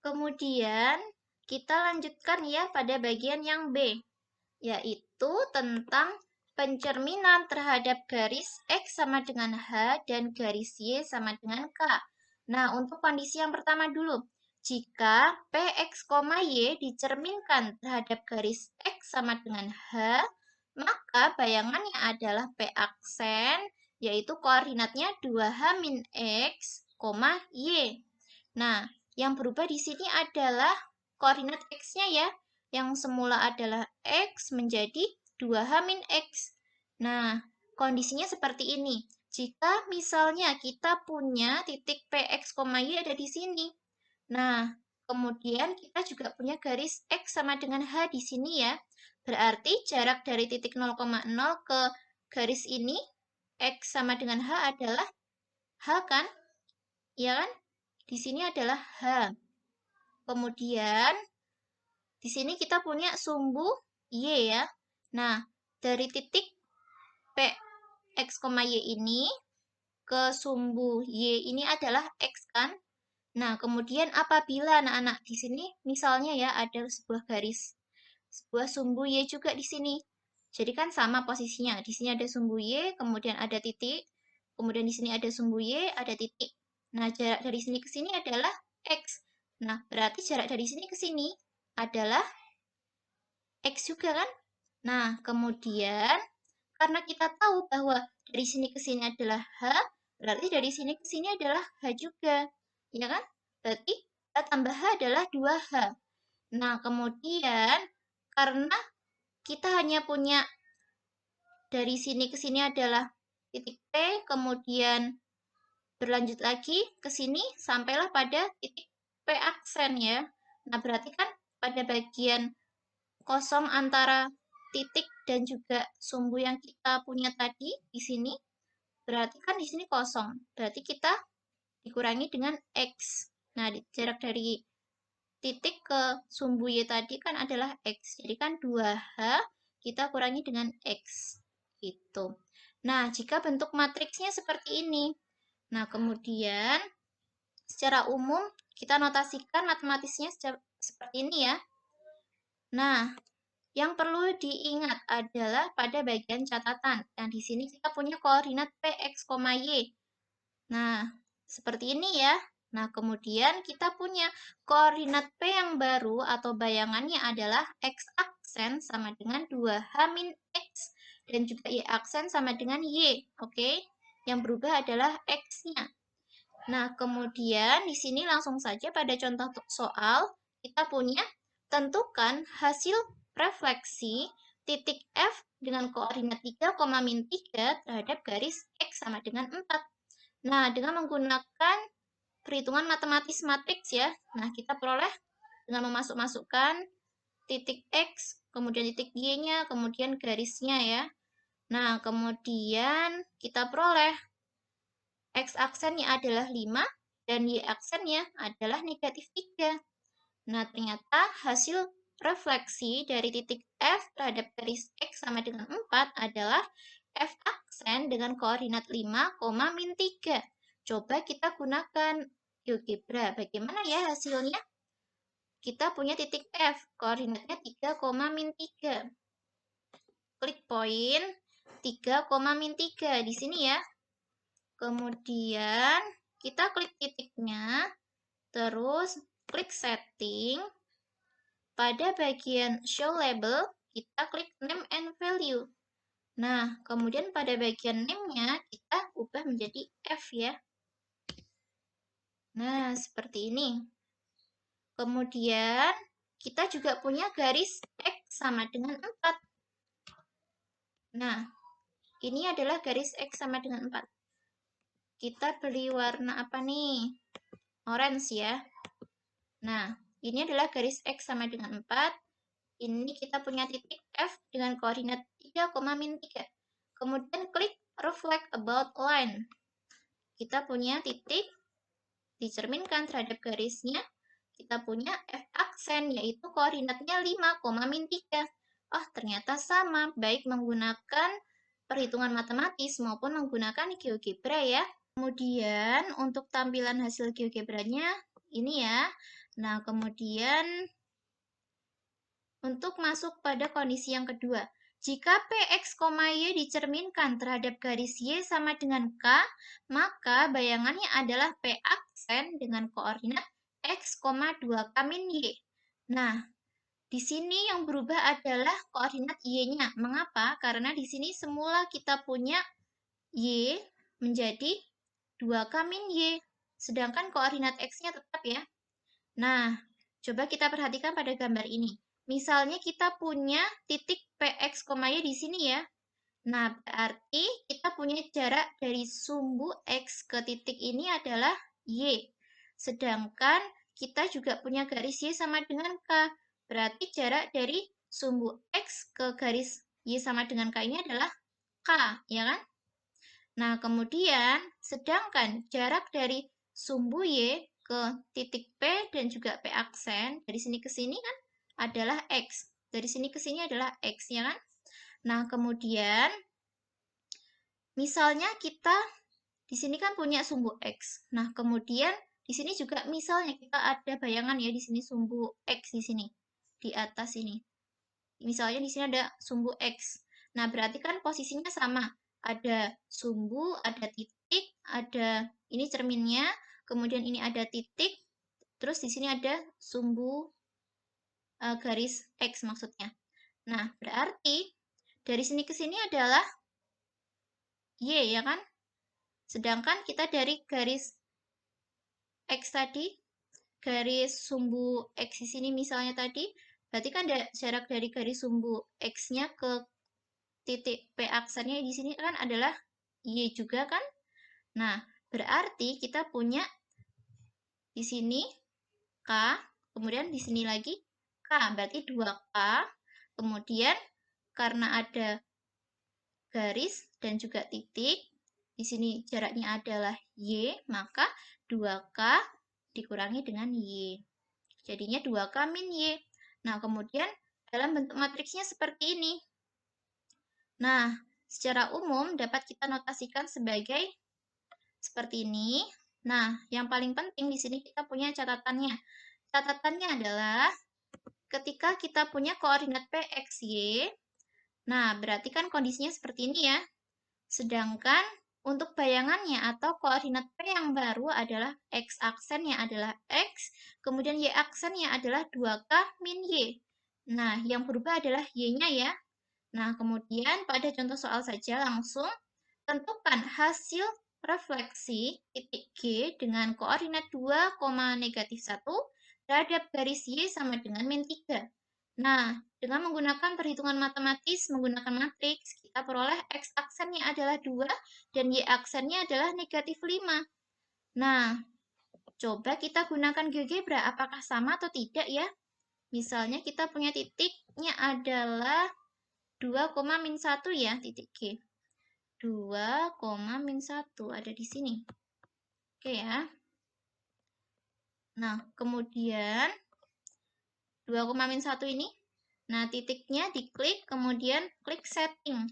Kemudian, kita lanjutkan ya pada bagian yang B, yaitu tentang pencerminan terhadap garis X sama dengan H dan garis Y sama dengan K. Nah, untuk kondisi yang pertama dulu. Jika PX, Y dicerminkan terhadap garis X sama dengan H, maka bayangannya adalah P aksen, yaitu koordinatnya 2H-X, Y. Nah, yang berubah di sini adalah koordinat X-nya ya, yang semula adalah X menjadi 2H-X. Nah, kondisinya seperti ini. Jika misalnya kita punya titik PX, Y ada di sini. Nah, kemudian kita juga punya garis X sama dengan H di sini ya. Berarti jarak dari titik 0,0 ke garis ini, X sama dengan H adalah H kan? Ya kan? Di sini adalah H. Kemudian, di sini kita punya sumbu Y ya. Nah, dari titik P, X, Y ini ke sumbu Y ini adalah X kan? Nah, kemudian apabila anak-anak di sini misalnya ya ada sebuah sumbu Y juga di sini. Jadi kan sama posisinya. Di sini ada sumbu Y, kemudian ada titik. Kemudian di sini ada sumbu Y, ada titik. Nah, jarak dari sini ke sini adalah X. Nah, berarti jarak dari sini ke sini adalah X juga kan? Nah, kemudian karena kita tahu bahwa dari sini ke sini adalah H, berarti dari sini ke sini adalah H juga. Ya kan? Berarti H tambah H adalah 2H. Nah, kemudian karena kita hanya punya dari sini ke sini adalah titik P, kemudian berlanjut lagi ke sini sampailah pada titik P aksen ya. Nah, berarti kan pada bagian kosong antara titik dan juga sumbu yang kita punya tadi di sini, berarti kan di sini kosong. Berarti kita dikurangi dengan X. Nah, jarak dari titik ke sumbu Y tadi kan adalah X. Jadi kan 2H kita kurangi dengan X. Gitu. Nah, jika bentuk matriksnya seperti ini. Nah, kemudian secara umum kita notasikan matematisnya seperti ini ya. Nah, yang perlu diingat adalah pada bagian catatan. Yang di sini kita punya koordinat P, X, Y. Nah, seperti ini ya. Nah, kemudian kita punya koordinat P yang baru atau bayangannya adalah X aksen sama dengan 2H-X dan juga Y aksen sama dengan Y. Oke? Yang berubah adalah X-nya. Nah, kemudian di sini langsung saja pada contoh soal kita punya tentukan hasil refleksi titik F dengan koordinat 3, min 3 terhadap garis X sama dengan 4. Nah, dengan menggunakan perhitungan matematis matriks ya. Nah, kita peroleh dengan memasukkan titik X, kemudian titik Y-nya, kemudian garisnya ya. Nah, kemudian kita peroleh X aksennya adalah 5 dan Y aksennya adalah negatif 3. Nah, ternyata hasil refleksi dari titik F terhadap garis X sama dengan 4 adalah F aksen dengan koordinat 5, min 3. Coba kita gunakan GeoGebra. Bagaimana ya hasilnya? Kita punya titik F, koordinatnya 3, min 3. Klik poin 3, min 3 di sini ya. Kemudian kita klik titiknya, terus klik setting. Pada bagian show label, kita klik name and value. Nah, kemudian pada bagian name-nya kita ubah menjadi F ya. Nah, seperti ini. Kemudian kita juga punya garis X sama dengan 4. Nah, ini adalah garis X sama dengan 4. Kita beri warna apa nih? Orange ya. Nah, ini adalah garis X sama dengan 4. Ini kita punya titik F dengan koordinat 3, min 3. Kemudian klik reflect about line. Kita punya titik dicerminkan terhadap garisnya. Kita punya F aksen yaitu koordinatnya 5, min 3. Oh, ternyata sama, baik menggunakan perhitungan matematis maupun menggunakan GeoGebra ya. Kemudian untuk tampilan hasil GeoGebra-nya ini ya. Nah, kemudian untuk masuk pada kondisi yang kedua, jika Px, Y dicerminkan terhadap garis Y sama dengan K, maka bayangannya adalah P aksen dengan koordinat X, 2K min Y. Nah, di sini yang berubah adalah koordinat Y-nya. Mengapa? Karena di sini semula kita punya Y menjadi 2K min Y, sedangkan koordinat X-nya tetap ya. Nah, coba kita perhatikan pada gambar ini. Misalnya kita punya titik Px, Y di sini ya. Nah, berarti kita punya jarak dari sumbu X ke titik ini adalah Y. Sedangkan kita juga punya garis Y sama dengan K. Berarti jarak dari sumbu X ke garis Y sama dengan K ini adalah K, ya kan? Nah, kemudian sedangkan jarak dari sumbu Y ke titik P dan juga P aksen, dari sini ke sini kan adalah X. Dari sini ke sini adalah X, ya kan? Nah, kemudian misalnya kita di sini kan punya sumbu X. Nah, kemudian di sini juga misalnya kita ada bayangan ya di sini sumbu X di sini. Di atas ini. Misalnya di sini ada sumbu X. Nah, berarti kan posisinya sama. Ada sumbu, ada titik, ada ini cerminnya, kemudian ini ada titik, terus di sini ada sumbu garis X maksudnya. Nah, berarti dari sini ke sini adalah Y ya kan? Sedangkan kita dari garis X tadi, garis sumbu X di sini misalnya tadi, berarti kan ada jarak dari garis sumbu X-nya ke titik P aksennya di sini kan adalah Y juga kan? Nah, berarti kita punya di sini K, kemudian di sini lagi K, berarti 2K. Kemudian karena ada garis dan juga titik, di sini jaraknya adalah Y, maka 2K dikurangi dengan Y. Jadinya 2K min Y. Nah, kemudian dalam bentuk matriksnya seperti ini. Nah, secara umum dapat kita notasikan sebagai seperti ini. Nah, yang paling penting di sini kita punya catatannya. Catatannya adalah ketika kita punya koordinat P, X, Y, nah berarti kan kondisinya seperti ini ya. Sedangkan untuk bayangannya atau koordinat P yang baru adalah X aksennya adalah X, kemudian Y aksennya adalah 2K min Y. Nah, yang berubah adalah Y-nya ya. Nah, kemudian pada contoh soal saja langsung tentukan hasil refleksi titik G dengan koordinat 2, -1 terhadap garis Y sama dengan min 3. Nah, dengan menggunakan perhitungan matematis menggunakan matriks, kita peroleh X aksennya adalah 2 dan Y aksennya adalah -5. Nah, coba kita gunakan GeoGebra, apakah sama atau tidak ya? Misalnya kita punya titiknya adalah 2, -1 ya, titik G. 2, -1 ada di sini. Oke ya. Nah, kemudian 2, -1 ini. Nah, titiknya diklik, kemudian klik setting.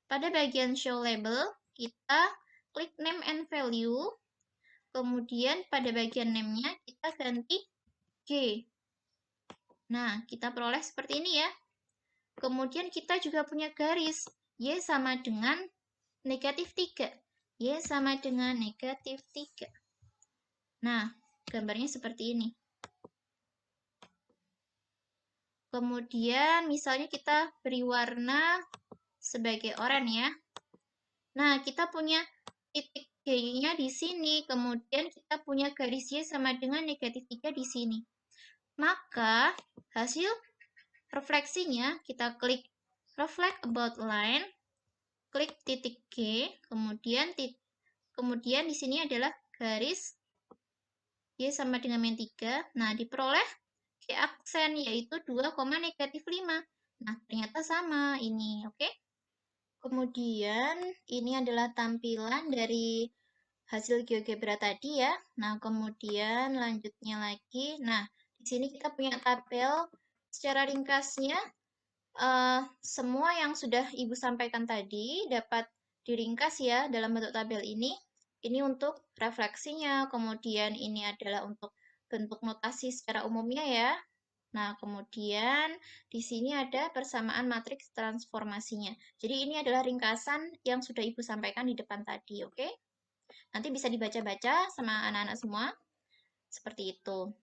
Pada bagian show label, kita klik name and value. Kemudian pada bagian name-nya kita ganti G. Nah, kita peroleh seperti ini ya. Kemudian kita juga punya garis. Y sama dengan -3. Y sama dengan -3. Nah, gambarnya seperti ini. Kemudian misalnya kita beri warna sebagai oranye ya. Nah, kita punya titik G-nya di sini, kemudian kita punya garis Y sama dengan -3 di sini. Maka, hasil refleksinya kita klik reflect about line, klik titik G, kemudian di sini adalah garis Y sama dengan min 3. Nah, diperoleh G aksen yaitu 2, -5. Nah, ternyata sama ini, oke? Kemudian ini adalah tampilan dari hasil GeoGebra tadi ya. Nah, kemudian lanjutnya lagi. Nah, di sini kita punya tabel secara ringkasnya. Semua yang sudah Ibu sampaikan tadi dapat diringkas ya dalam bentuk tabel ini. Ini untuk refleksinya, kemudian ini adalah untuk bentuk notasi secara umumnya ya. Nah, kemudian di sini ada persamaan matriks transformasinya. Jadi ini adalah ringkasan yang sudah Ibu sampaikan di depan tadi, oke? Nanti bisa dibaca-baca sama anak-anak semua. Seperti itu.